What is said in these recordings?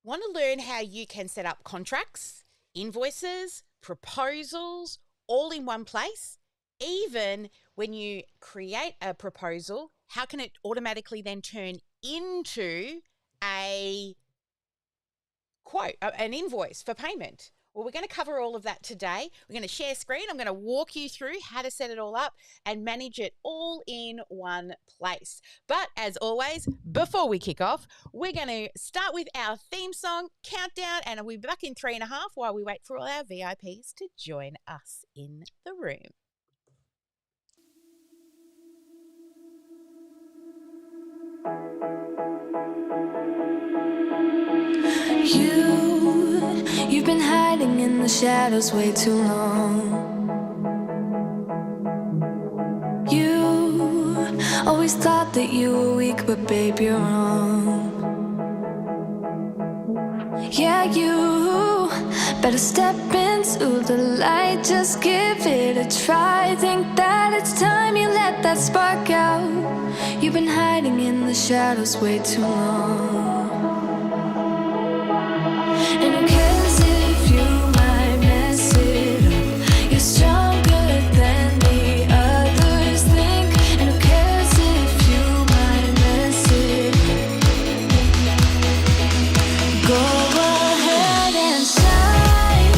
Want to learn how you can set up contracts, invoices, proposals, all in one place? Even when you create a proposal, how can it automatically then turn into a quote, an invoice for payment? Well, we're going to cover all of that today. We're going to share screen. I'm going to walk you through how to set it all up and manage it all in one place. But as always, before we kick off, we're going to start with our theme song countdown, and we'll be back in 3.5 while we wait for all our VIPs to join us in the room. You've been hiding in the shadows way too long. You always thought that you were weak, but babe, you're wrong. Yeah, you better step into the light, just give it a try. Think that it's time you let that spark out. You've been hiding in the shadows way too long. And who cares if you might mess it up? You're stronger than the others think. And who cares if you might mess it up? Go ahead and shine,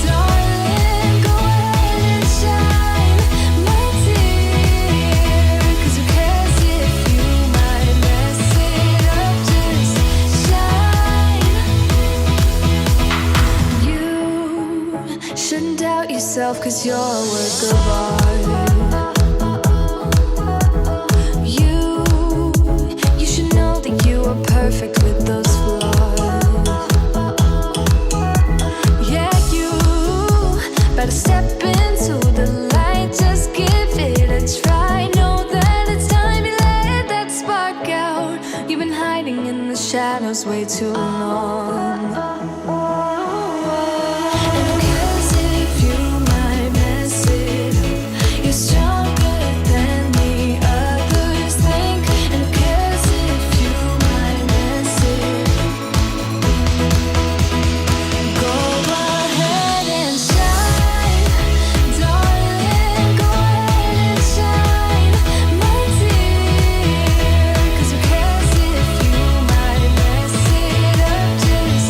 darling. Go ahead and shine, my dear. 'Cause who cares if you might mess it up? Just shine. You shouldn't doubt yourself, 'cause you're a work of art. You should know that you are perfect with those flaws. Yeah, you better step into the light, just give it a try. Know that it's time you let that spark out. You've been hiding in the shadows way too long. And who cares if you might mess it up? You're stronger than the others think. And who cares if you might mess it up? Go ahead and shine, darling. Go ahead and shine, my dear. 'Cause who cares if you might mess it up? Just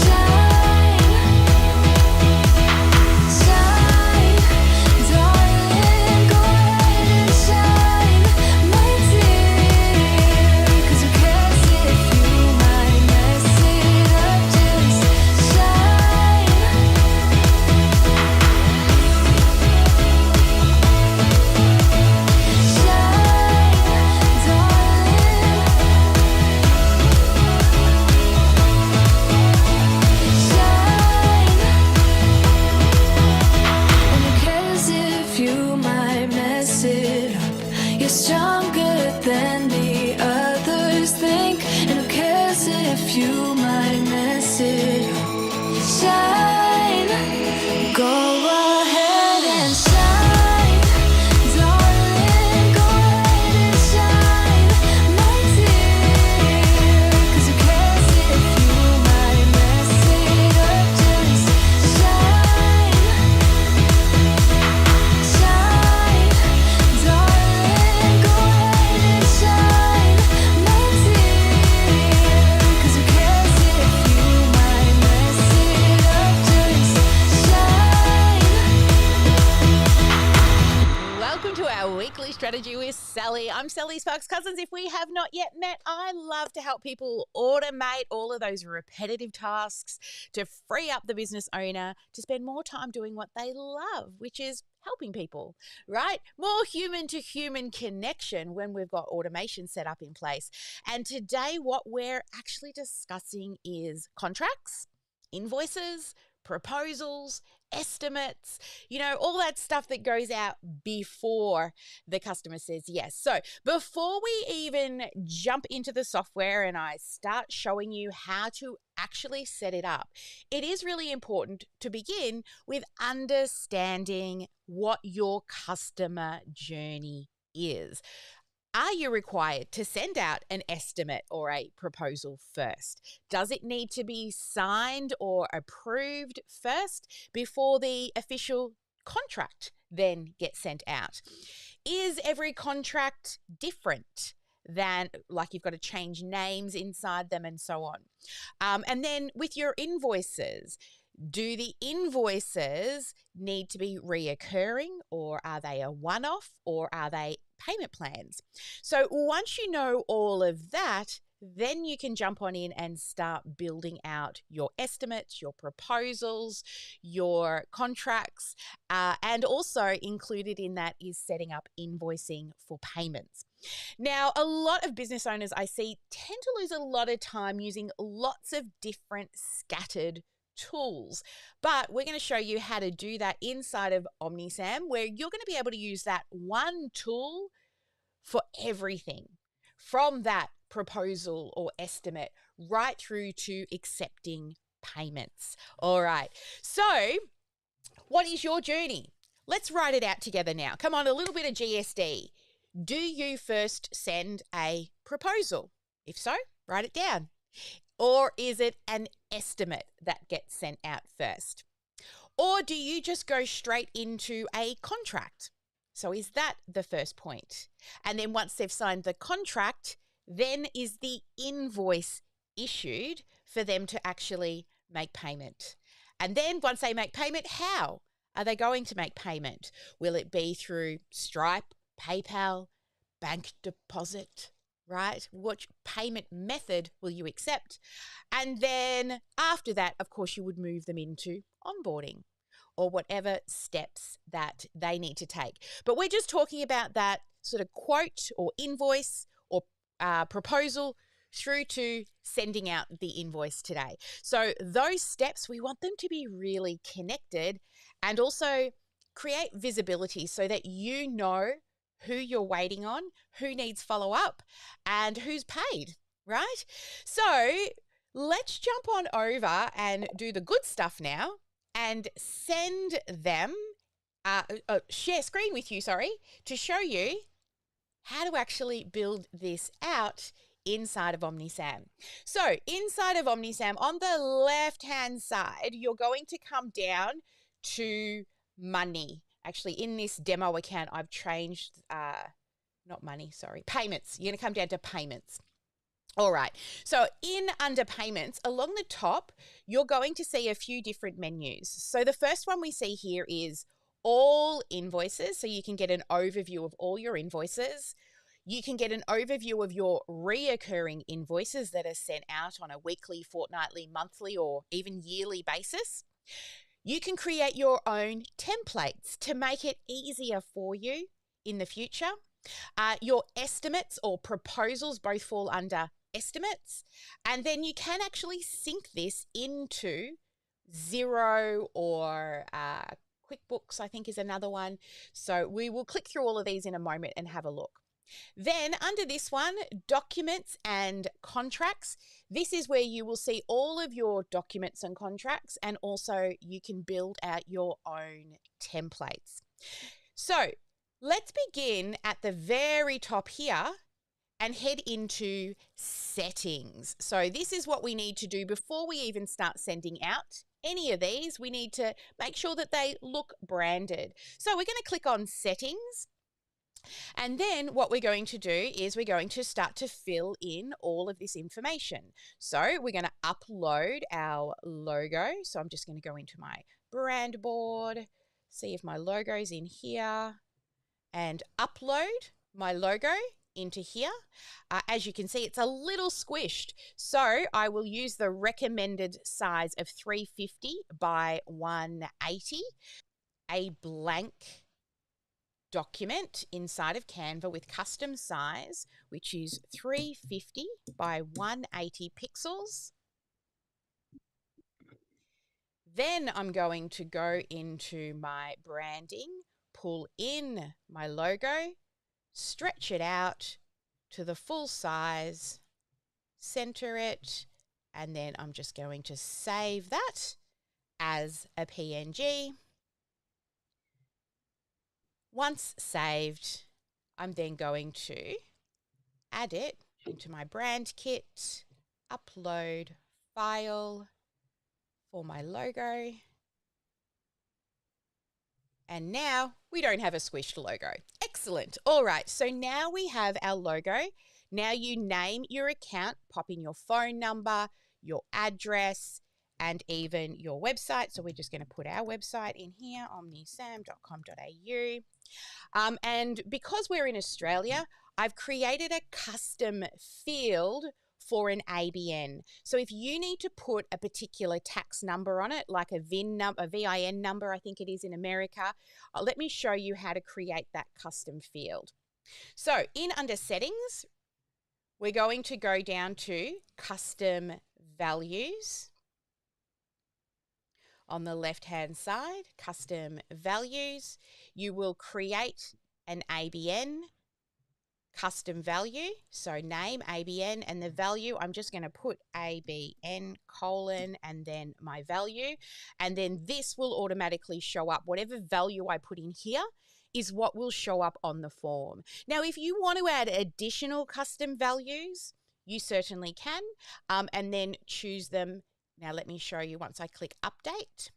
shine, shine, darling. Go ahead and shine, my dear. 'Cause who cares if you might mess it up? Just shine. You're stronger than the others think. And who cares if you might mess it up? Shine. Go ahead and shine, darling. Go ahead and shine, my dear. 'Cause who cares if you might mess it up? Just shine, shine, darling. Go ahead and shine, my dear. 'Cause who cares if you might mess it up? Just shine. Welcome to our weekly strategy with Sally. I'm Sally Sparks Cousins. If we have not yet met, I love to help people automate all of those repetitive tasks to free up the business owner to spend more time doing what they love, which is helping people, right? More human to human connection when we've got automation set up in place. And today, what we're actually discussing is contracts, invoices, proposals, estimates, all that stuff that goes out before the customer says yes. So before we even jump into the software and I start showing you how to actually set it up, it is really important to begin with understanding what your customer journey is. Are you required to send out an estimate or a proposal first? Does it need to be signed or approved first before the official contract then gets sent out? Is every contract different than, like, you've got to change names inside them and so on? And then with your invoices, do the invoices need to be reoccurring, or are they a one-off, or are they payment plans? So once you know all of that, then you can jump on in and start building out your estimates, your proposals, your contracts, and also included in that is setting up invoicing for payments. Now, a lot of business owners I see tend to lose a lot of time using lots of different scattered tools, but we're going to show you how to do that inside of OmniSAM, where you're going to be able to use that one tool for everything, from that proposal or estimate right through to accepting payments. All right, so what is your journey? Let's write it out together now. Come on, a little bit of GSD. Do you first send a proposal? If so, write it down. Or is it an estimate that gets sent out first? Or do you just go straight into a contract? So is that the first point? And then once they've signed the contract, then is the invoice issued for them to actually make payment? And then once they make payment, how are they going to make payment? Will it be through Stripe, PayPal, bank deposit, right? Which payment method will you accept? And then after that, of course, you would move them into onboarding or whatever steps that they need to take. But we're just talking about that sort of quote or invoice or proposal through to sending out the invoice today. So those steps, we want them to be really connected and also create visibility so that you know who you're waiting on, who needs follow-up, and who's paid, right? So let's jump on over and do the good stuff now and send them, share screen with you, to show you how to actually build this out inside of OmniSAM. So inside of OmniSAM, on the left-hand side, you're going to come down to money. Actually, in this demo account, I've changed, not money, payments. You're going to come down to payments. All right, so under payments, along the top, you're going to see a few different menus. So the first one we see here is all invoices. So you can get an overview of all your invoices. You can get an overview of your reoccurring invoices that are sent out on a weekly, fortnightly, monthly, or even yearly basis. You can create your own templates to make it easier for you in the future. Your estimates or proposals both fall under estimates. And then you can actually sync this into Xero or QuickBooks, I think is another one. So we will click through all of these in a moment and have a look. Then under this one, documents and contracts, this is where you will see all of your documents and contracts, and also you can build out your own templates. So let's begin at the very top here and head into settings. So this is what we need to do before we even start sending out any of these. We need to make sure that they look branded. So we're going to click on settings. And then what we're going to do is we're going to start to fill in all of this information. So we're going to upload our logo. So I'm just going to go into my brand board, see if my logo's in here, and upload my logo into here. As you can see, it's a little squished. So I will use the recommended size of 350 by 180, a blank document inside of Canva with custom size, which is 350 by 180 pixels. Then I'm going to go into my branding, pull in my logo, stretch it out to the full size, center it, and then I'm just going to save that as a PNG. Once saved, I'm then going to add it into my brand kit, upload file for my logo. And now we don't have a squished logo. Excellent. All right, so now we have our logo. Now you name your account, pop in your phone number, your address, and even your website. So we're just going to put our website in here, omnisam.com.au. And because we're in Australia, I've created a custom field for an ABN. So if you need to put a particular tax number on it, like a VIN number, I think it is in America, let me show you how to create that custom field. So under settings, we're going to go down to custom values. On the left-hand side, custom values, you will create an ABN custom value. So name, ABN, and the value, I'm just going to put ABN : and then my value. And then this will automatically show up. Whatever value I put in here is what will show up on the form. Now, if you want to add additional custom values, you certainly can, and then choose them. Now, let me show you once I click update.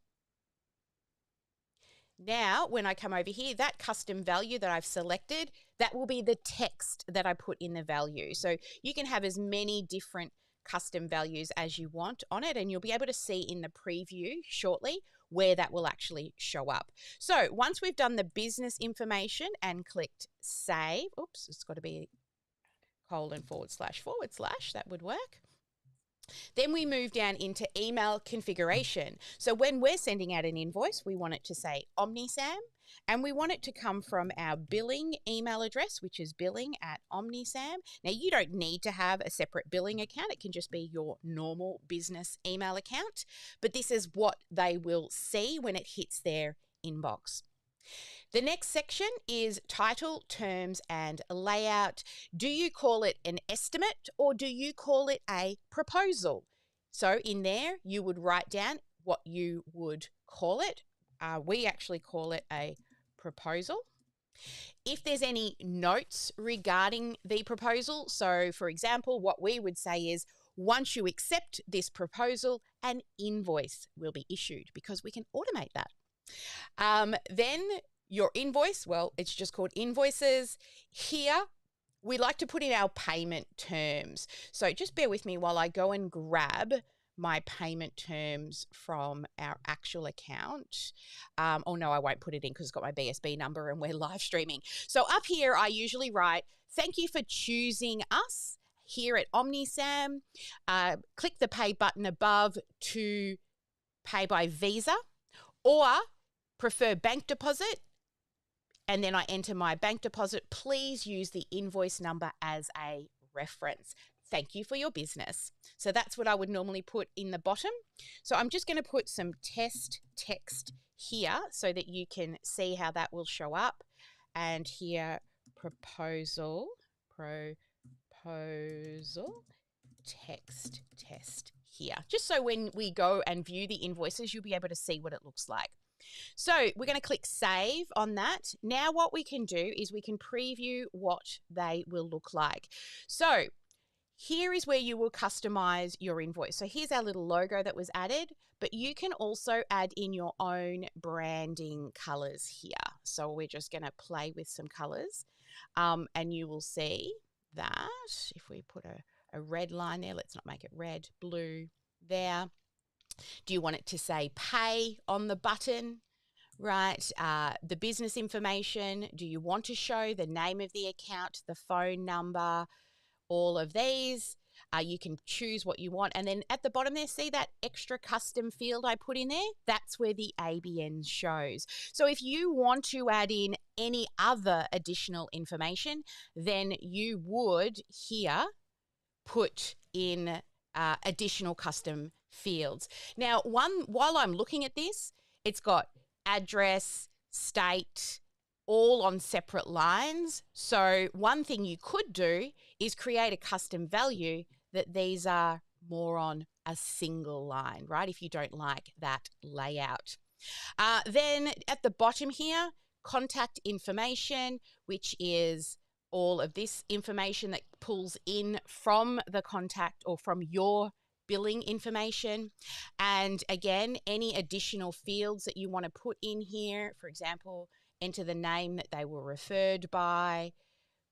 Now, when I come over here, that custom value that I've selected, that will be the text that I put in the value. So you can have as many different custom values as you want on it, and you'll be able to see in the preview shortly where that will actually show up. So once we've done the business information and clicked save, oops, it's got to be : / that would work. Then we move down into email configuration. So when we're sending out an invoice, we want it to say OmniSAM, and we want it to come from our billing email address, which is billing@OmniSAM. Now, you don't need to have a separate billing account. It can just be your normal business email account, but this is what they will see when it hits their inbox. The next section is title, terms, and layout. Do you call it an estimate or do you call it a proposal? So in there, you would write down what you would call it. We actually call it a proposal. If there's any notes regarding the proposal, so for example, what we would say is, once you accept this proposal, an invoice will be issued, because we can automate that. Then your invoice, well, it's just called Invoices. Here, we like to put in our payment terms. So just bear with me while I go and grab my payment terms from our actual account. Oh no, I won't put it in because it's got my BSB number and we're live streaming. So up here, I usually write, thank you for choosing us here at OmniSAM. Click the pay button above to pay by Visa, or prefer bank deposit, and then I enter my bank deposit. Please use the invoice number as a reference. Thank you for your business. So that's what I would normally put in the bottom. So I'm just going to put some test text here so that you can see how that will show up. And here, proposal, text test here. Just so when we go and view the invoices, you'll be able to see what it looks like. So we're going to click save on that. Now what we can do is we can preview what they will look like. So here is where you will customize your invoice. So here's our little logo that was added, but you can also add in your own branding colors here. So we're just going to play with some colors, and you will see that if we put a red line there, let's not make it red, blue there. Do you want it to say pay on the button, right? The business information, do you want to show the name of the account, the phone number, all of these? You can choose what you want. And then at the bottom there, see that extra custom field I put in there? That's where the ABN shows. So if you want to add in any other additional information, then you would here put in additional custom fields. Now, while I'm looking at this, it's got address, state, all on separate lines. So one thing you could do is create a custom value that these are more on a single line, right? If you don't like that layout. Then at the bottom here, contact information, which is all of this information that pulls in from the contact or from your billing information. And again, any additional fields that you want to put in here, for example, enter the name that they were referred by,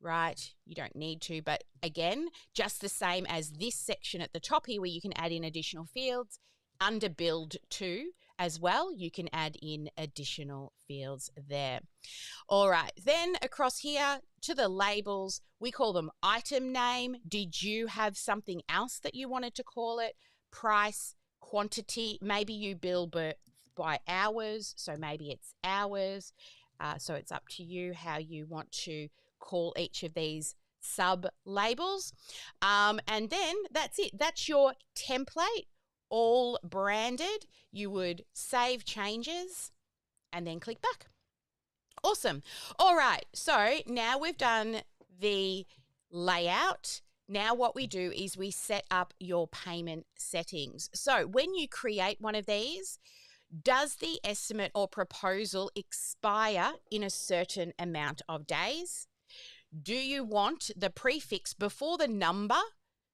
right? You don't need to, but again, just the same as this section at the top here where you can add in additional fields, under build to as well, you can add in additional fields there. All right, then across here to the labels, we call them item name. Did you have something else that you wanted to call it? Price, quantity, maybe you bill by hours, so maybe it's hours. So it's up to you how you want to call each of these sub labels. And then that's it. That's your template, all branded. You would save changes and then click back. Awesome. All right. So now we've done the layout. Now what we do is we set up your payment settings. So when you create one of these, does the estimate or proposal expire in a certain amount of days? Do you want the prefix before the number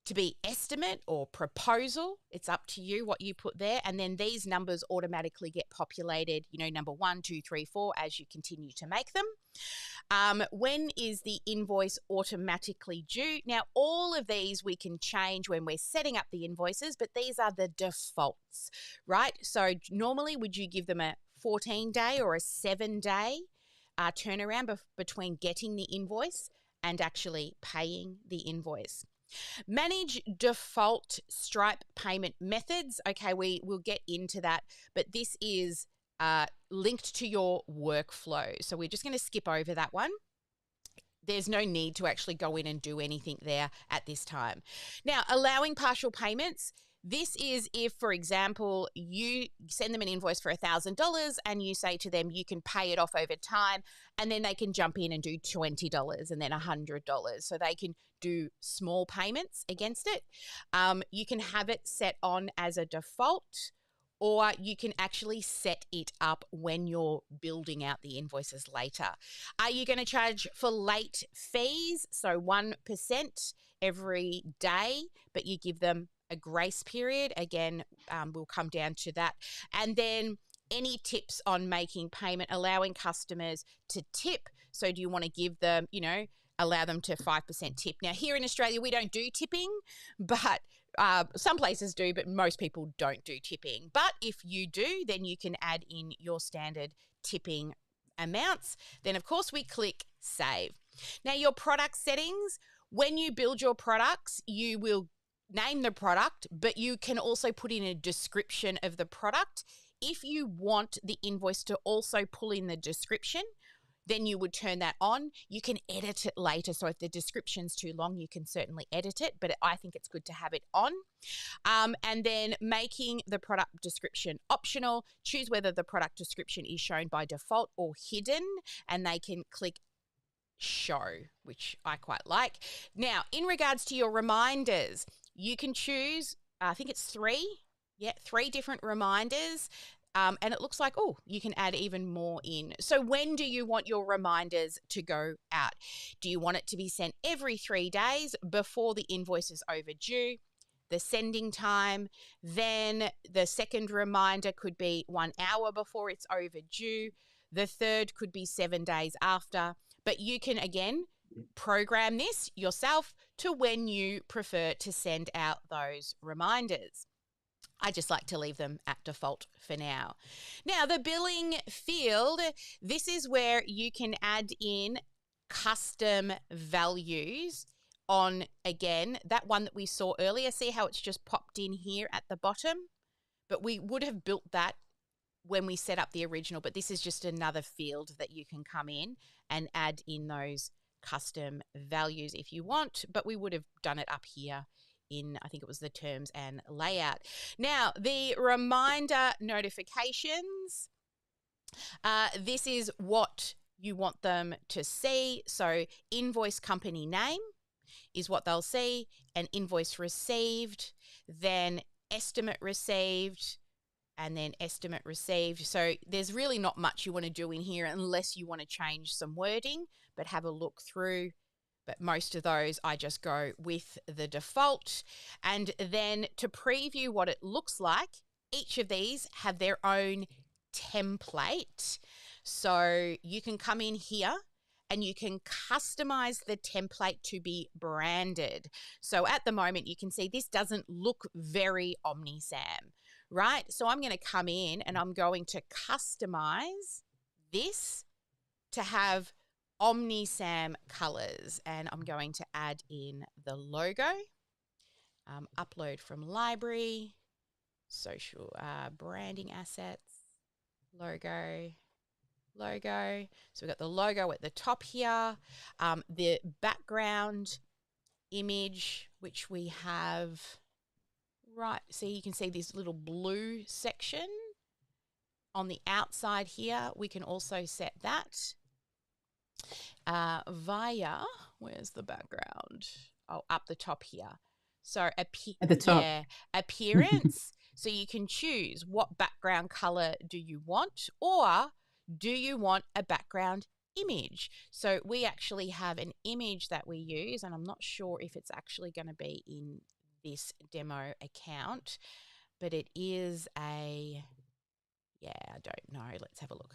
to be estimate or proposal? It's up to you what you put there. And then these numbers automatically get populated, number 1, 2, 3, 4 as you continue to make them. When is the invoice automatically due? Now, all of these we can change when we're setting up the invoices, but these are the defaults, right? So normally would you give them a 14-day or a 7-day turnaround between getting the invoice and actually paying the invoice? Manage default Stripe payment methods. Okay, we will get into that, but this is linked to your workflow. So we're just going to skip over that one. There's no need to actually go in and do anything there at this time. Now, allowing partial payments. This is if, for example, you send them an invoice for $1,000 and you say to them you can pay it off over time, and then they can jump in and do $20 and then $100. So they can do small payments against it. You can have it set on as a default, or you can actually set it up when you're building out the invoices later. Are you going to charge for late fees? So 1% every day, but you give them a grace period. Again, we'll come down to that. And then any tips on making payment, allowing customers to tip. So do you want to give them, allow them to 5% tip? Now, here in Australia, we don't do tipping, but some places do, but most people don't do tipping. But if you do, then you can add in your standard tipping amounts. Then, of course, we click Save. Now, your product settings, when you build your products, you will name the product, but you can also put in a description of the product. If you want the invoice to also pull in the description, then you would turn that on. You can edit it later. So if the description's too long, you can certainly edit it, but I think it's good to have it on. And then making the product description optional. Choose whether the product description is shown by default or hidden, and they can click Show, which I quite like. Now, in regards to your reminders, you can choose, I think it's 3 different reminders. And it looks like, you can add even more in. So when do you want your reminders to go out? Do you want it to be sent every 3 days before the invoice is overdue? The sending time, then the second reminder could be 1 hour before it's overdue. The third could be 7 days after. But you can, again, program this yourself to when you prefer to send out those reminders. I just like to leave them at default for now. Now, the billing field, this is where you can add in custom values on, again, that one that we saw earlier. See how it's just popped in here at the bottom? But we would have built that when we set up the original, but this is just another field that you can come in and add in those custom values if you want, but we would have done it up here in, I think it was the terms and layout. Now, the reminder notifications, this is what you want them to see. So invoice company name is what they'll see, an invoice received, then estimate received, and then estimate received. So there's really not much you want to do in here unless you want to change some wording, but have a look through. but most of those I just go with the default. And then to preview what it looks like, each of these have their own template. So you can come in here and you can customize the template to be branded. So at the moment, you can see this doesn't look very OmniSAM, right? So I'm going to come in and I'm going to customize this to have OmniSAM colors, and I'm going to add in the logo, upload from library, social branding assets, logo. So we've got the logo at the top here, the background image, which we have right. See, you can see this little blue section on the outside here. We can also set that via, where's the background? Oh, up the top here. So at the top. Yeah, appearance. So you can choose what background color do you want, or do you want a background image? So we actually have an image that we use, and I'm not sure if it's actually going to be in this demo account, but it is I don't know. Let's have a look.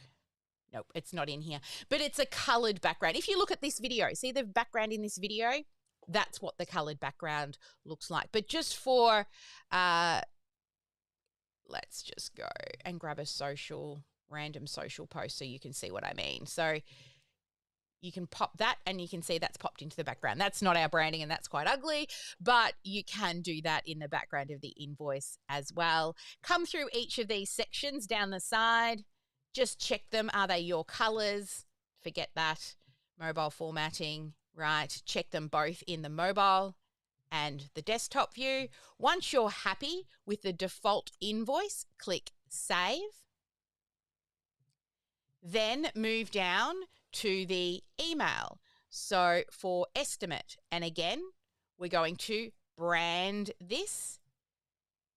Nope, it's not in here, but it's a colored background. If you look at this video, see the background in this video? That's what the colored background looks like. But just for, let's just go and grab a random social post so you can see what I mean. So you can pop that and you can see that's popped into the background. That's not our branding and that's quite ugly, but you can do that in the background of the invoice as well. Come through each of these sections down the side. Just check them. Are they your colors? Forget that. Mobile formatting, right? Check them both in the mobile and the desktop view. Once you're happy with the default invoice, click Save. Then move down to the email. So for estimate, and again, we're going to brand this,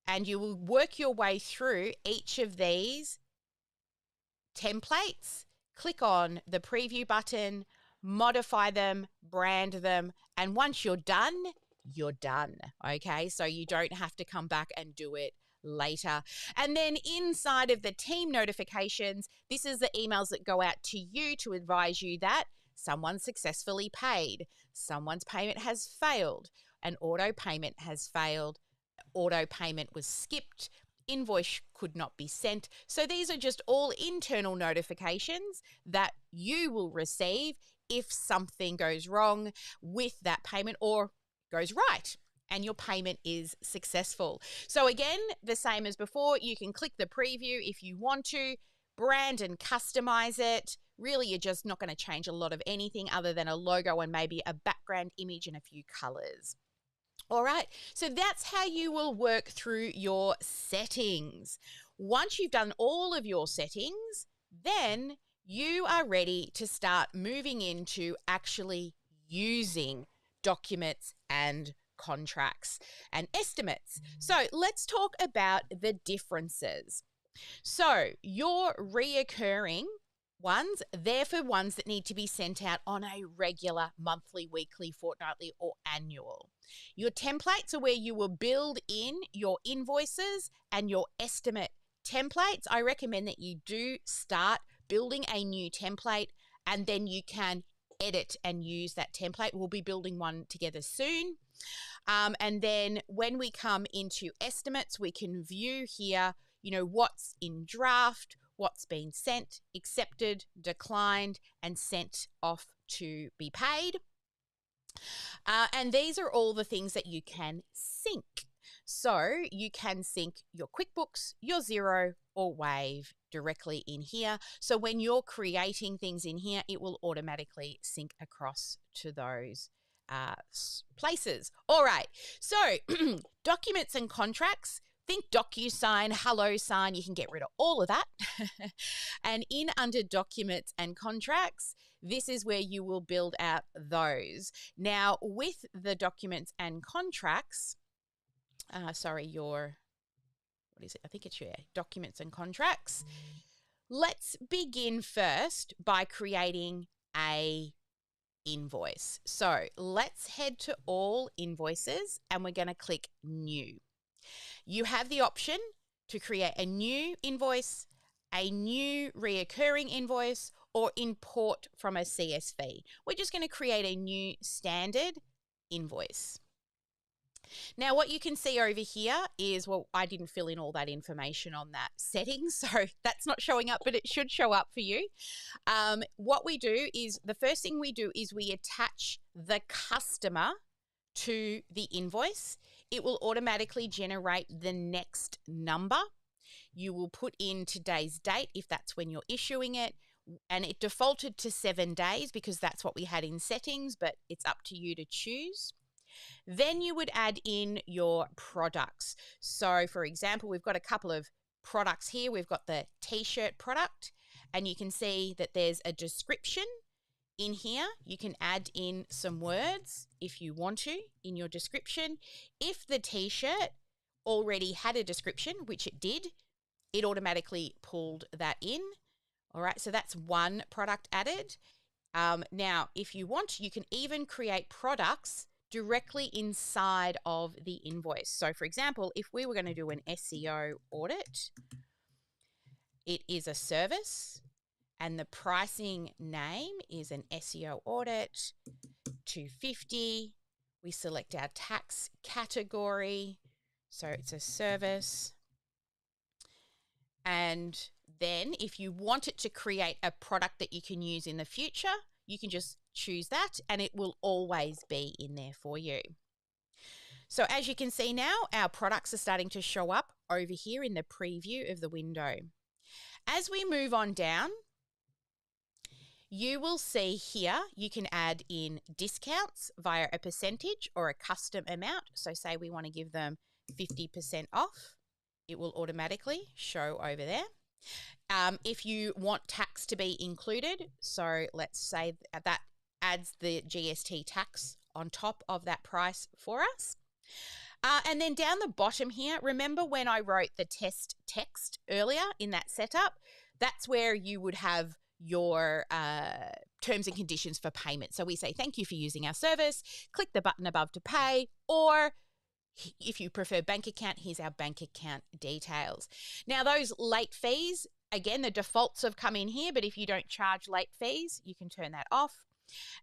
and you will work your way through each of these templates. Click on the preview button, modify them, brand them, and once you're done, you're done, okay? So you don't have to come back and do it later. And then inside of the team notifications, this is the emails that go out to you to advise you that someone successfully paid, someone's payment has failed, an auto payment has failed, auto payment was skipped, invoice could not be sent. So these are just all internal notifications that you will receive if something goes wrong with that payment or goes right and your payment is successful. So again, the same as before, you can click the preview if you want to, brand and customize it. Really, you're just not going to change a lot of anything other than a logo and maybe a background image and a few colors. All right, so that's how you will work through your settings. Once you've done all of your settings, then you are ready to start moving into actually using documents and contracts and estimates. So let's talk about the differences. So your reoccurring ones, they're for ones that need to be sent out on a regular, monthly, weekly, fortnightly, or annual. Your templates are where you will build in your invoices and your estimate templates. I recommend that you do start building a new template and then you can edit and use that template. We'll be building one together soon. And then when we come into estimates, we can view here, what's in draft, what's been sent, accepted, declined, and sent off to be paid. And these are all the things that you can sync. So you can sync your QuickBooks, your Xero, or Wave directly in here. So when you're creating things in here, it will automatically sync across to those places. All right, so documents and contracts. Think DocuSign, HelloSign, you can get rid of all of that. And in under documents and contracts, this is where you will build out those. Now, with the documents and contracts, what is it? I think it's your documents and contracts. Let's begin first by creating a invoice. So let's head to all invoices and we're going to click new. You have the option to create a new invoice, a new reoccurring invoice, or import from a CSV. We're just going to create a new standard invoice. Now, what you can see over here is, well, I didn't fill in all that information on that setting, so that's not showing up, but it should show up for you. What we do is, the first thing we do is we attach the customer to the invoice. It will automatically generate the next number. You will put in today's date if that's when you're issuing it, and it defaulted to 7 days because that's what we had in settings, but it's up to you to choose. Then you would add in your products. So, for example, we've got a couple of products here. We've got the t-shirt product, and you can see that there's a description in here. You can add in some words if you want to in your description. If the t-shirt already had a description, which it did, it automatically pulled that in. All right, so that's one product added. Now, if you want, you can even create products directly inside of the invoice. So, for example, if we were going to do an SEO audit, it is a service, and the pricing name is an SEO audit, $250. We select our tax category, so it's a service. And then if you want it to create a product that you can use in the future, you can just choose that and it will always be in there for you. So as you can see now, our products are starting to show up over here in the preview of the window. As we move on down, you will see here you can add in discounts via a percentage or a custom amount. So say we want to give them 50% off. It will automatically show over there. If you want tax to be included, so let's say that adds the GST tax on top of that price for us. And then down the bottom here, remember when I wrote the test text earlier in that setup? That's where you would have your terms and conditions for payment. So we say, thank you for using our service. Click the button above to pay, or if you prefer bank account, here's our bank account details. Now, those late fees, again, the defaults have come in here, but if you don't charge late fees, you can turn that off.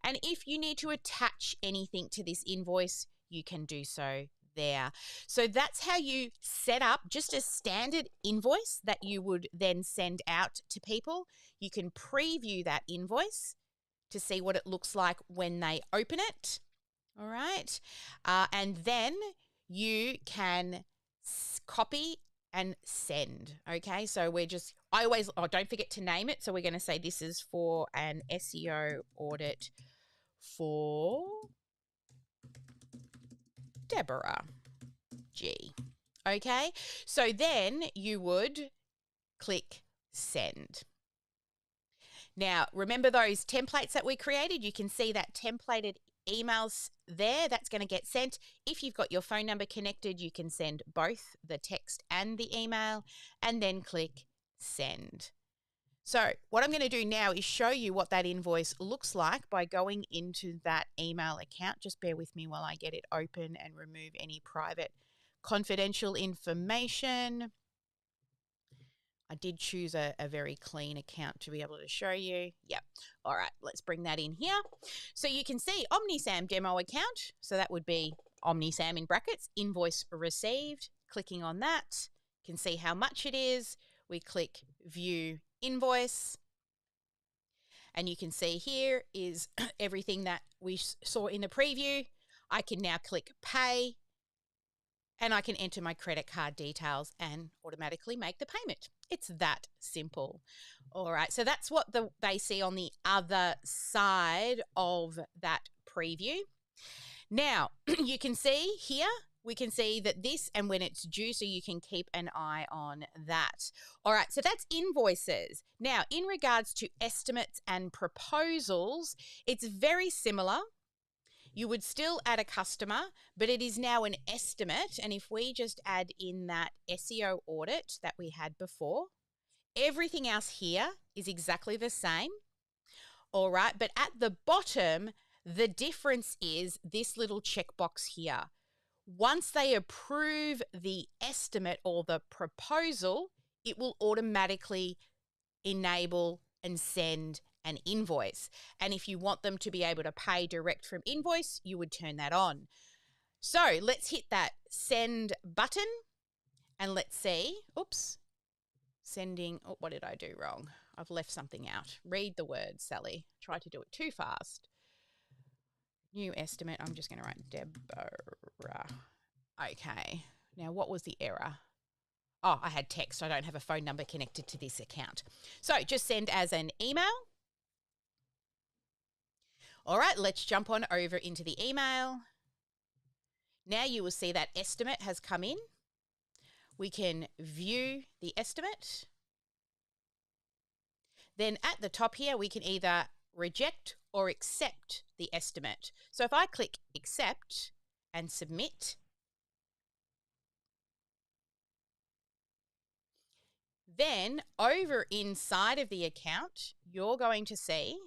And if you need to attach anything to this invoice, you can do so there. So that's how you set up just a standard invoice that you would then send out to people. You can preview that invoice to see what it looks like when they open it. All right. And then you can copy and send. Okay, so don't forget to name it. So we're going to say this is for an SEO audit for Deborah G. Okay, so then you would click send. Now, remember those templates that we created? You can see that templated emails there. That's going to get sent. If you've got your phone number connected, you can send both the text and the email, and then click send. So what I'm going to do now is show you what that invoice looks like by going into that email account. Just bear with me while I get it open and remove any private confidential information. I did choose a very clean account to be able to show you. Yep. All right, let's bring that in here. So you can see OmniSAM demo account. So that would be OmniSAM in brackets, invoice received. Clicking on that, you can see how much it is. We click view invoice. And you can see here is everything that we saw in the preview. I can now click pay. And I can enter my credit card details and automatically make the payment. It's that simple. All right, so that's what they see on the other side of that preview. Now, you can see here, we can see that this and when it's due, so you can keep an eye on that. All right, so that's invoices. Now, in regards to estimates and proposals, it's very similar. You would still add a customer, but it is now an estimate. And if we just add in that SEO audit that we had before, everything else here is exactly the same. All right. But at the bottom, The difference is this little checkbox here. Once they approve the estimate or the proposal, it will automatically enable and send an invoice. And if you want them to be able to pay direct from invoice, you would turn that on. So let's hit that send button and let's see. Oops. Sending. Oh, what did I do wrong? I've left something out. Read the word, Sally. Try to do it too fast. New estimate. I'm just going to write Deborah. Okay. Now, what was the error? Oh, I had text. I don't have a phone number connected to this account. So just send as an email. All right, let's jump on over into the email. Now you will see that estimate has come in. We can view the estimate. Then at the top here, we can either reject or accept the estimate. So if I click accept and submit, then over inside of the account, you're going to see,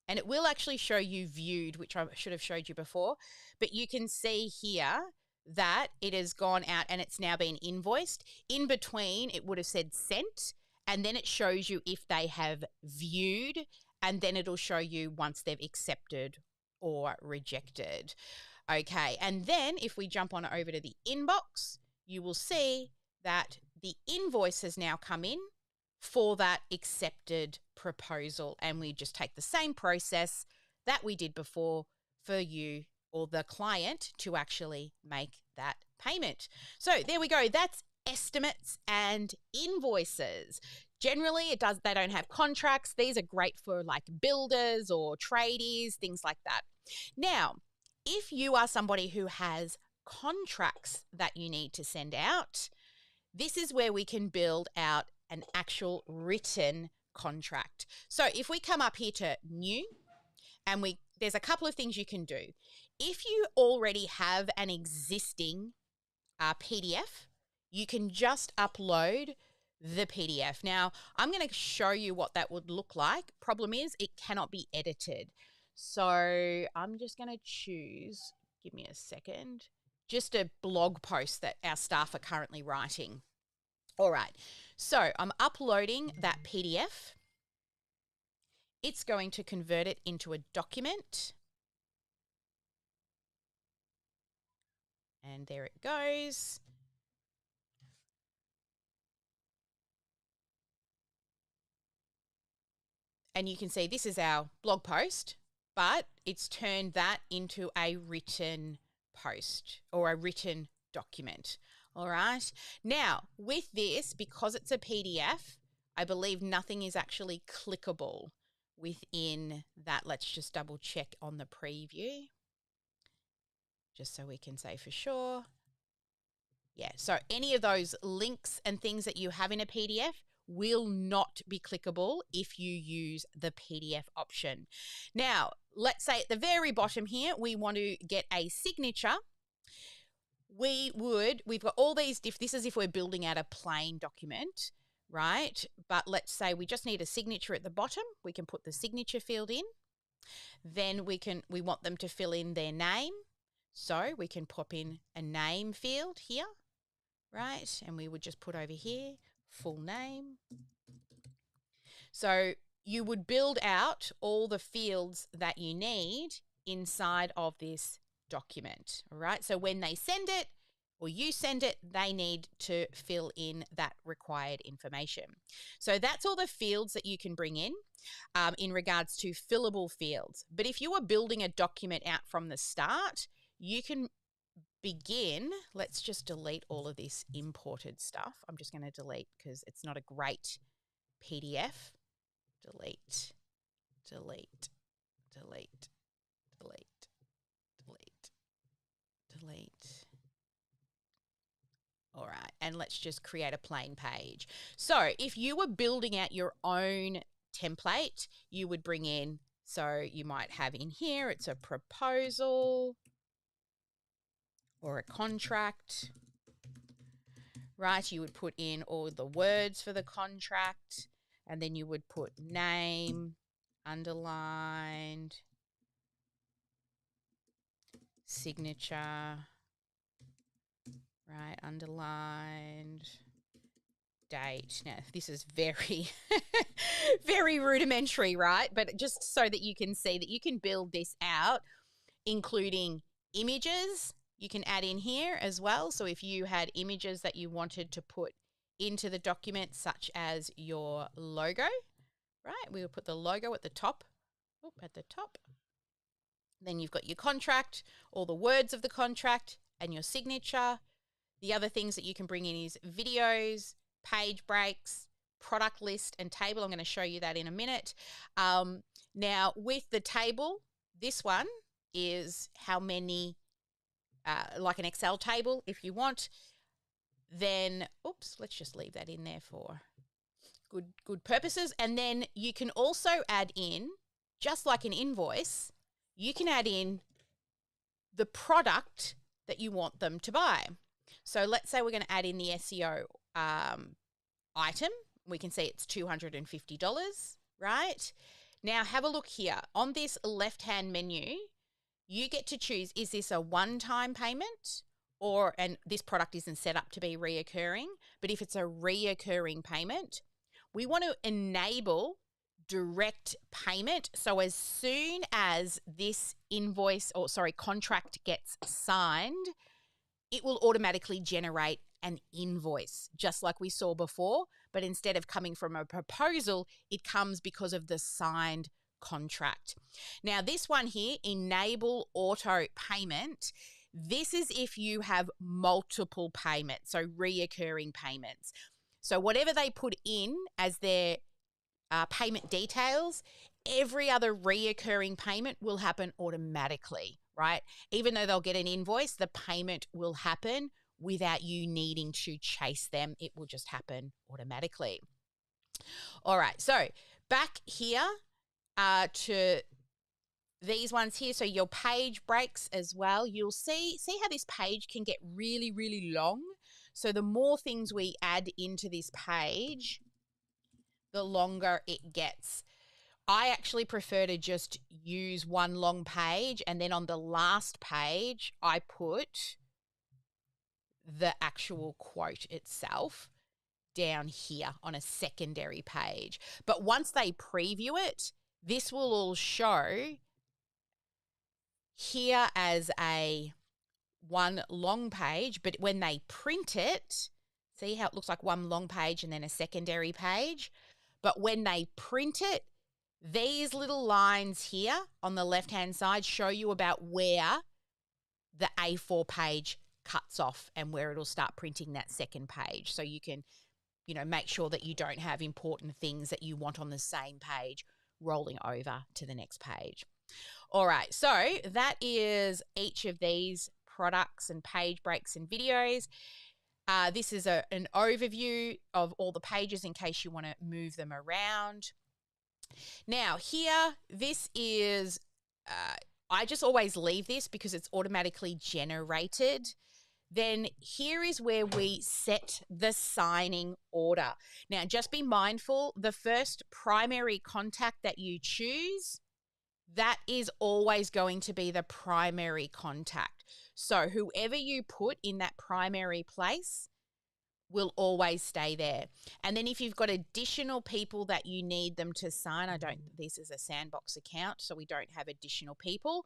and it will actually show you viewed, which I should have showed you before, but you can see here that it has gone out and it's now been invoiced. In between, it would have said sent, and then it shows you if they have viewed, and then it'll show you once they've accepted or rejected. Okay, and then if we jump on over to the inbox, you will see that the invoice has now come in for that accepted proposal, and we just take the same process that we did before for you or the client to actually make that payment. So there we go. That's estimates and invoices. Generally, they don't have contracts. These are great for like builders or tradies, things like that. Now, if you are somebody who has contracts that you need to send out, this is where we can build out an actual written contract. So if we come up here to new, and there's a couple of things you can do. If you already have an existing PDF, you can just upload the PDF. Now, I'm going to show you what that would look like. Problem is, it cannot be edited. So I'm just going to choose, give me a second, just a blog post that our staff are currently writing. All right, so I'm uploading that PDF. It's going to convert it into a document. And there it goes. And you can see this is our blog post, but it's turned that into a written post or a written document. All right. Now, with this, because it's a PDF, I believe nothing is actually clickable within that. Let's just double check on the preview, just so we can say for sure. Yeah, so any of those links and things that you have in a PDF will not be clickable if you use the PDF option. Now, let's say at the very bottom here, we want to get a signature. We've got all these, this is if we're building out a plain document, right? But let's say we just need a signature at the bottom. We can put the signature field in. Then we want them to fill in their name. So we can pop in a name field here, right? And we would just put over here, full name. So you would build out all the fields that you need inside of this document, all right? So when they send it or you send it, they need to fill in that required information. So that's all the fields that you can bring in regards to fillable fields. But if you are building a document out from the start, you can begin. Let's just delete all of this imported stuff. I'm just going to delete because it's not a great PDF. Delete, delete, delete, delete, delete, delete. All right, and let's just create a plain page. So if you were building out your own template, you would bring in, so you might have in here, it's a proposal or a contract, right? You would put in all the words for the contract, and then you would put name, underlined, signature, right, underlined, date. Now, this is very, very rudimentary, right? But just so that you can see that you can build this out, including images, you can add in here as well. So if you had images that you wanted to put into the document, such as your logo, right? We will put the logo at the top. Then you've got your contract, all the words of the contract, and your signature. The other things that you can bring in is videos, page breaks, product list, and table. I'm going to show you that in a minute. Now, with the table, this one is how many, like an Excel table if you want. Then, let's just leave that in there for good purposes. And then you can also add in, just like an invoice, you can add in the product that you want them to buy. So let's say we're going to add in the SEO item. We can see it's $250, right? Now have a look here. On this left-hand menu, you get to choose, is this a one-time payment? And this product isn't set up to be reoccurring, but if it's a reoccurring payment, we want to enable direct payment. So as soon as this contract gets signed, it will automatically generate an invoice, just like we saw before. But instead of coming from a proposal, it comes because of the signed contract. Now, this one here, enable auto payment. This is if you have multiple payments, so reoccurring payments. So whatever they put in as their payment details, every other reoccurring payment will happen automatically, right? Even though they'll get an invoice, the payment will happen without you needing to chase them. It will just happen automatically. All right, so back here to these ones here. So your page breaks as well. You'll see how this page can get really, really long. So the more things we add into this page, the longer it gets. I actually prefer to just use one long page, and then on the last page, I put the actual quote itself down here on a secondary page. But once they preview it, this will all show here as a one long page, but when they print it, see how it looks like one long page and then a secondary page? But when they print it, these little lines here on the left-hand side show you about where the A4 page cuts off and where it'll start printing that second page. So you can, make sure that you don't have important things that you want on the same page rolling over to the next page. All right, so that is each of these products and page breaks and videos. This is an overview of all the pages in case you want to move them around. Now here, this is, I just always leave this because it's automatically generated. Then here is where we set the signing order. Now just be mindful, the first primary contact that you choose, that is always going to be the primary contact. So whoever you put in that primary place will always stay there. And then if you've got additional people that you need them to sign, this is a sandbox account, so we don't have additional people.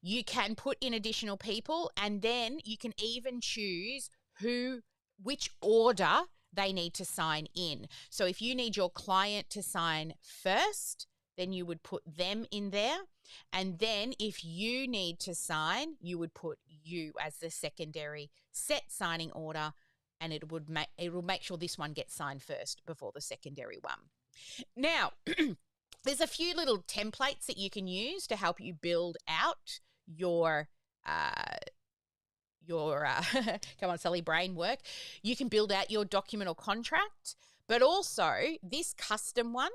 You can put in additional people, and then you can even choose which order they need to sign in. So if you need your client to sign first, then you would put them in there. And then if you need to sign, you would put you as the secondary set signing order, and it will make sure this one gets signed first before the secondary one. Now, there's a few little templates that you can use to help you build out your come on, Sally, brain work. You can build out your document or contract, but also this custom one.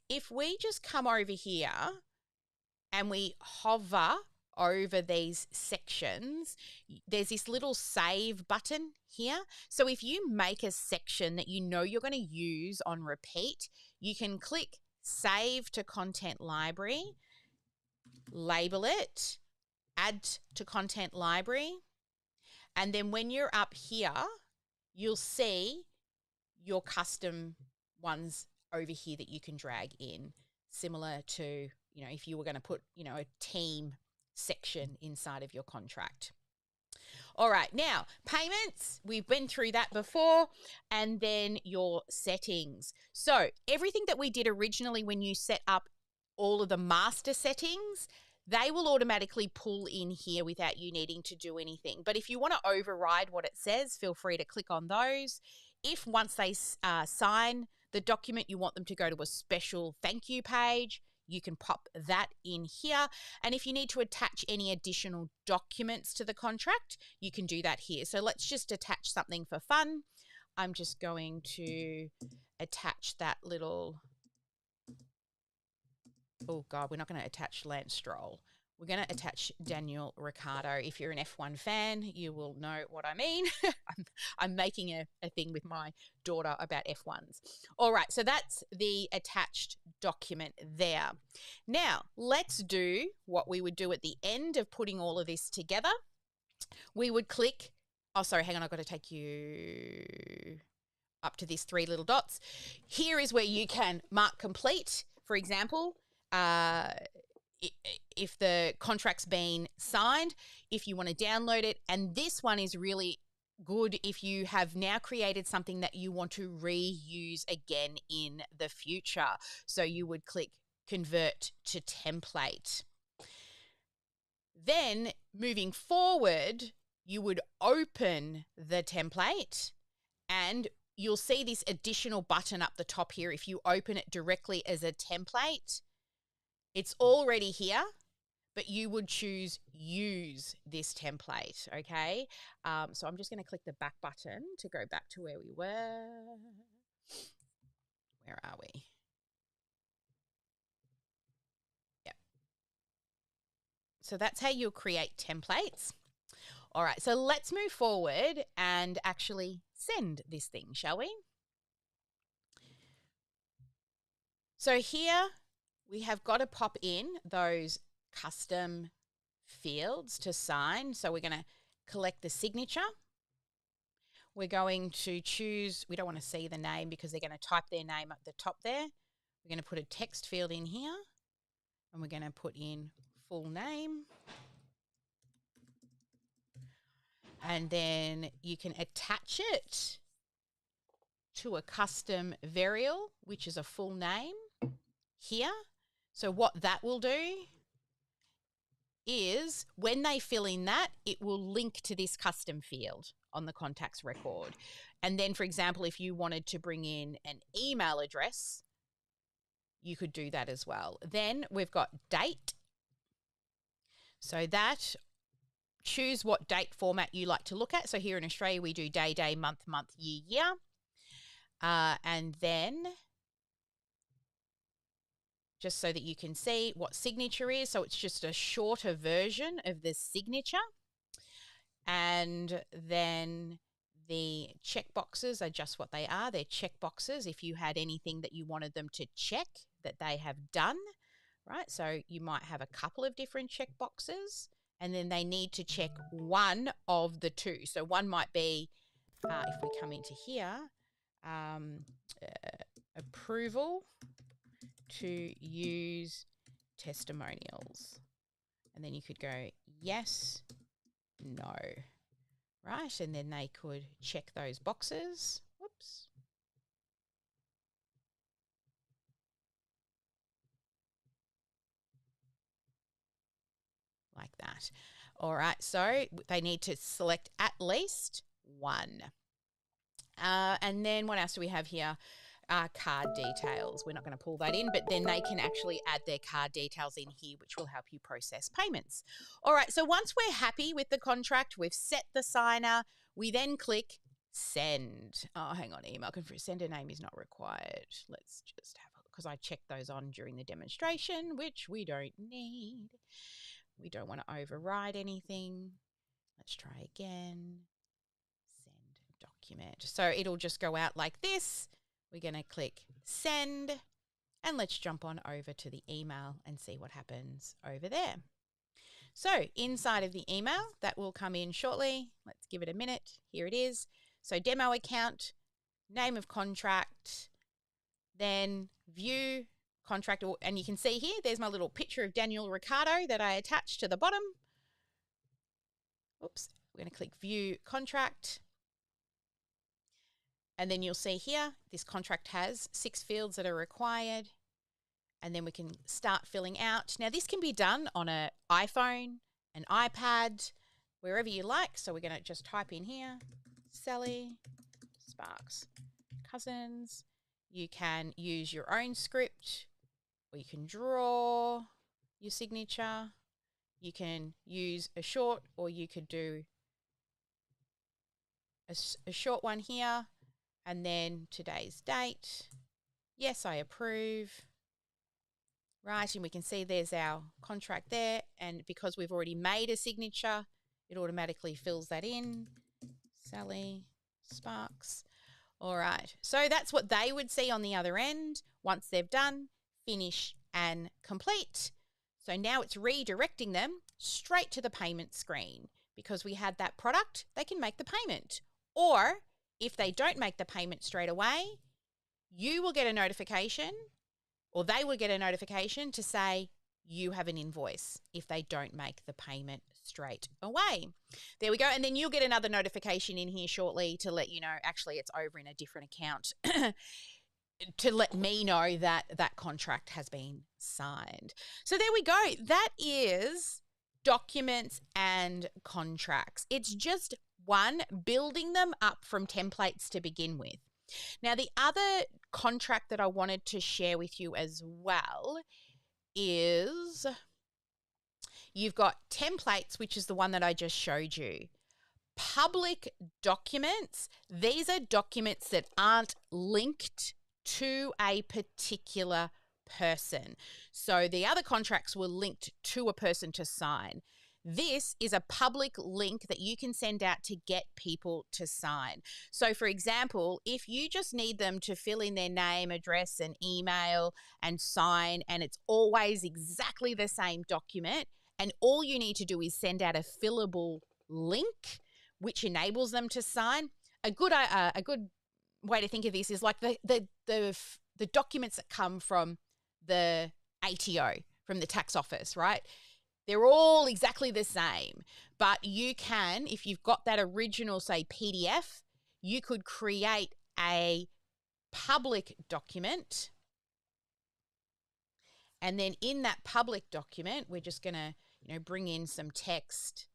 If we just come over here and we hover over these sections, there's this little save button here. So if you make a section that you know you're going to use on repeat, you can click Save to Content Library, label it, add to content library. And then when you're up here, you'll see your custom ones over here that you can drag in, similar to, if you were going to put, a team section inside of your contract. All right, now payments, we've been through that before, and then your settings. So everything that we did originally when you set up all of the master settings, they will automatically pull in here without you needing to do anything. But if you want to override what it says, feel free to click on those. If once they sign the document, you want them to go to a special thank you page, you can pop that in here. And if you need to attach any additional documents to the contract, you can do that here. So let's just attach something for fun. I'm just going to attach that little, oh God, we're not going to attach Lance Stroll. We're going to attach Daniel Ricciardo. If you're an F1 fan, you will know what I mean. I'm making a thing with my daughter about F1s. All right, so that's the attached document there. Now, let's do what we would do at the end of putting all of this together. We would click, oh, sorry, hang on, I've got to take you up to these three little dots. Here is where you can mark complete, for example, if the contract's been signed, if you want to download it. And this one is really good if you have now created something that you want to reuse again in the future. So you would click convert to template. Then moving forward, you would open the template and you'll see this additional button up the top here. If you open it directly as a template, it's already here, but you would choose use this template, okay? So I'm just going to click the back button to go back to where we were. Where are we? Yep. So that's how you'll create templates. All right, so let's move forward and actually send this thing, shall we? So here we have got to pop in those custom fields to sign. So we're going to collect the signature. We're going to choose, we don't want to see the name because they're going to type their name at the top there. We're going to put a text field in here and we're going to put in full name. And then you can attach it to a custom variable, which is a full name here. So what that will do is when they fill in that, it will link to this custom field on the contacts record. And then, for example, if you wanted to bring in an email address, you could do that as well. Then we've got date. So that, choose what date format you like to look at. So here in Australia, we do day, day, month, month, year, year. And then just so that you can see what signature is. So it's just a shorter version of the signature. And then the checkboxes are just what they are. They're checkboxes if you had anything that you wanted them to check that they have done, right? So you might have a couple of different checkboxes and then they need to check one of the two. So one might be, if we come into here, approval to use testimonials. And then you could go yes, no, right? And then they could check those boxes. Whoops. Like that. All right, so they need to select at least one. And then what else do we have here? Card details. We're not going to pull that in, but then they can actually add their card details in here, which will help you process payments. All right, so once we're happy with the contract, we've set the signer, we then click send. Oh, hang on, email confirm. Sender name is not required. Let's just have a look, because I checked those on during the demonstration, which we don't need. We don't want to override anything. Let's try again. Send document. So it'll just go out like this. We're going to click send and let's jump on over to the email and see what happens over there. So inside of the email, that will come in shortly. Let's give it a minute. Here it is. So demo account, name of contract, then view contract. And you can see here, there's my little picture of Daniel Ricciardo that I attached to the bottom. Oops, we're going to click view contract. And then you'll see here, this contract has 6 fields that are required. And then we can start filling out. Now, this can be done on an iPhone, an iPad, wherever you like. So we're going to just type in here, Sally Sparks Cousins. You can use your own script, or you can draw your signature. You can use a short, or you could do a short one here. And then today's date. Yes, I approve. Right, and we can see there's our contract there. And because we've already made a signature, it automatically fills that in. Sally Sparks. All right, so that's what they would see on the other end once they've done, finish, and complete. So now it's redirecting them straight to the payment screen. Because we had that product, they can make the payment. Or if they don't make the payment straight away, you will get a notification, or they will get a notification to say you have an invoice if they don't make the payment straight away. There we go. And then you'll get another notification in here shortly to let you know, actually it's over in a different account, to let me know that that contract has been signed. So there we go. That is documents and contracts. It's just one, building them up from templates to begin with. Now, the other contract that I wanted to share with you as well is you've got templates, which is the one that I just showed you. Public documents, these are documents that aren't linked to a particular person. So the other contracts were linked to a person to sign. This is a public link that you can send out to get people to sign. So, for example, if you just need them to fill in their name, address, and email and sign, and it's always exactly the same document, and all you need to do is send out a fillable link, which enables them to sign. A good way to think of this is like the documents that come from the ATO, from the tax office, right? They're all exactly the same, but you can, if you've got that original, say, PDF, you could create a public document. And then in that public document, we're just going to, bring in some text.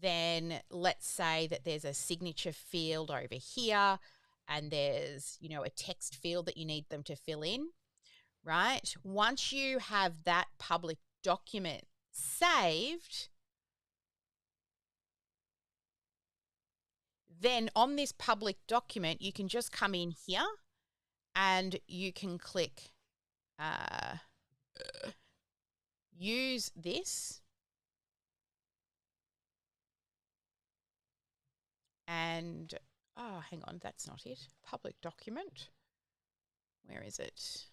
Then let's say that there's a signature field over here and there's, a text field that you need them to fill in, right? Once you have that public document saved, then on this public document, you can just come in here and you can click use this. And, hang on, that's not it. Public document. Where is it?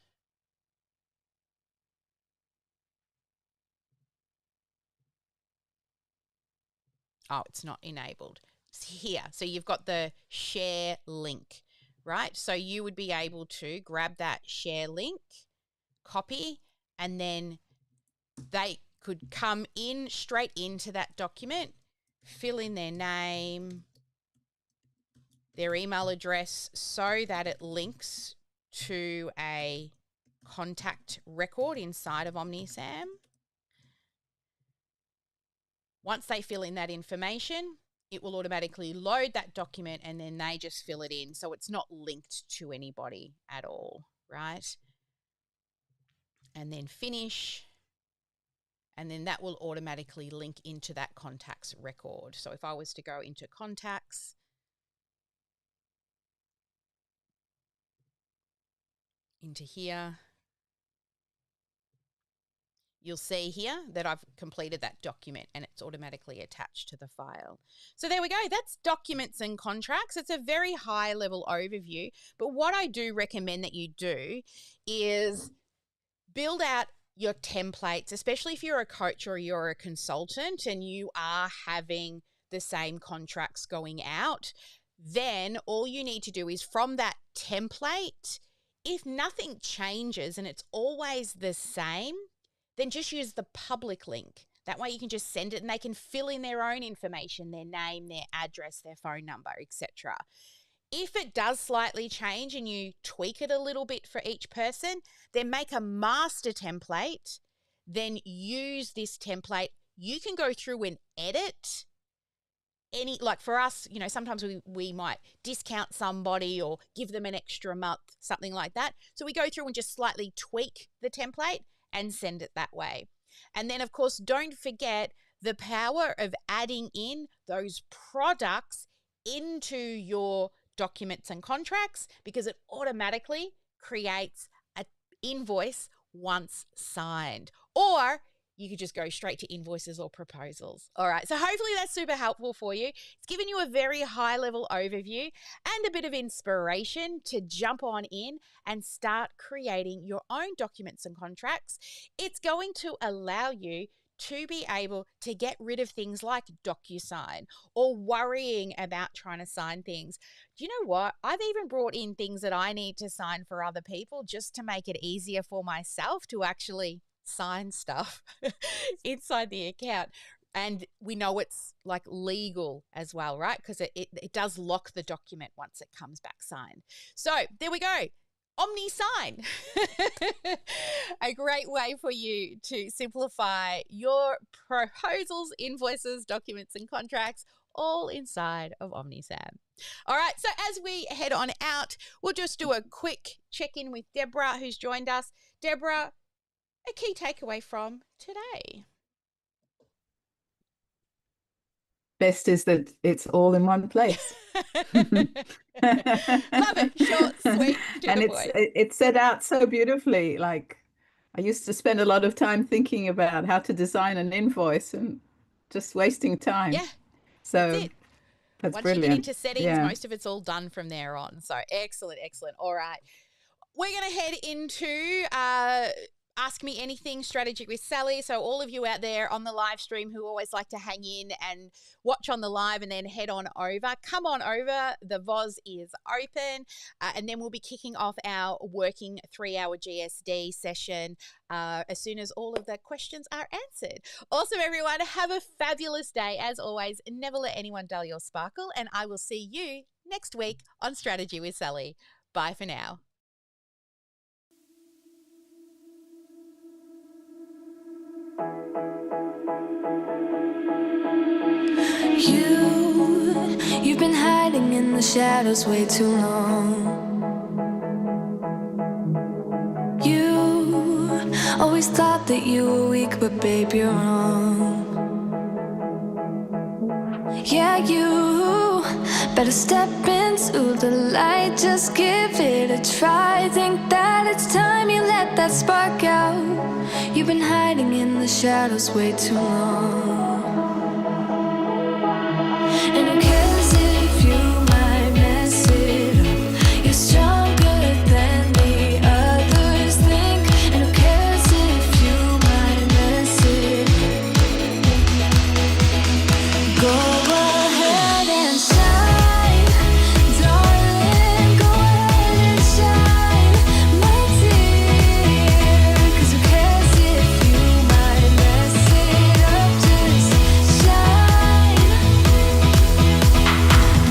Oh, it's not enabled. It's here. So you've got the share link, right? So you would be able to grab that share link, copy, and then they could come in straight into that document, fill in their name, their email address, so that it links to a contact record inside of OmniSAM. Once they fill in that information, it will automatically load that document and then they just fill it in. So it's not linked to anybody at all, right? And then finish. And then that will automatically link into that contacts record. So if I was to go into contacts, into here, you'll see here that I've completed that document and it's automatically attached to the file. So there we go. That's documents and contracts. It's a very high level overview. But what I do recommend that you do is build out your templates, especially if you're a coach or you're a consultant and you are having the same contracts going out, then all you need to do is from that template, if nothing changes and it's always the same, then just use the public link. That way you can just send it and they can fill in their own information, their name, their address, their phone number, etc. If it does slightly change and you tweak it a little bit for each person, then make a master template, then use this template. You can go through and edit any, like for us, you know, sometimes we might discount somebody or give them an extra month, something like that. So we go through and just slightly tweak the template and send it that way. And then, of course, don't forget the power of adding in those products into your documents and contracts, because it automatically creates an invoice once signed. Or you could just go straight to invoices or proposals. All right, so hopefully that's super helpful for you. It's given you a very high level overview and a bit of inspiration to jump on in and start creating your own documents and contracts. It's going to allow you to be able to get rid of things like DocuSign or worrying about trying to sign things. Do you know what? I've even brought in things that I need to sign for other people just to make it easier for myself to actually sign stuff inside the account. And we know it's like legal as well, right? Because it does lock the document once it comes back signed. So there we go. OmniSAM, a great way for you to simplify your proposals, invoices, documents, and contracts, all inside of OmniSAM. All right, so as we head on out, we'll just do a quick check-in with Deborah, who's joined us. Deborah, a key takeaway from today? Best is that it's all in one place. Love it. Short, sweet, to and the point. it's set out so beautifully. Like, I used to spend a lot of time thinking about how to design an invoice and just wasting time. Yeah. So that's Once brilliant. you get into settings, most of it's all done from there on. So excellent, excellent. All right. We're going to head into Ask Me Anything strategy with Sally. So all of you out there on the live stream who always like to hang in and watch on the live and then head on over, come on over. The VOZ is open. And then we'll be kicking off our working 3-hour GSD session as soon as all of the questions are answered. Awesome, everyone. Have a fabulous day. As always, never let anyone dull your sparkle. And I will see you next week on Strategy with Sally. Bye for now. You've been hiding in the shadows way too long. You always thought that you were weak, but babe, you're wrong. Yeah, you better step into the light, just give it a try. Think that it's time you let that spark out. You've been hiding in the shadows way too long. And who cares if you might mess it up? You're stronger than the others think. And who cares if you might mess it up? Go ahead and shine, darling. Go ahead and shine, my dear. 'Cause who cares if you might mess it up? Just shine.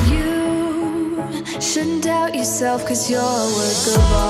You shouldn't doubt yourself, 'cause you're a work of art.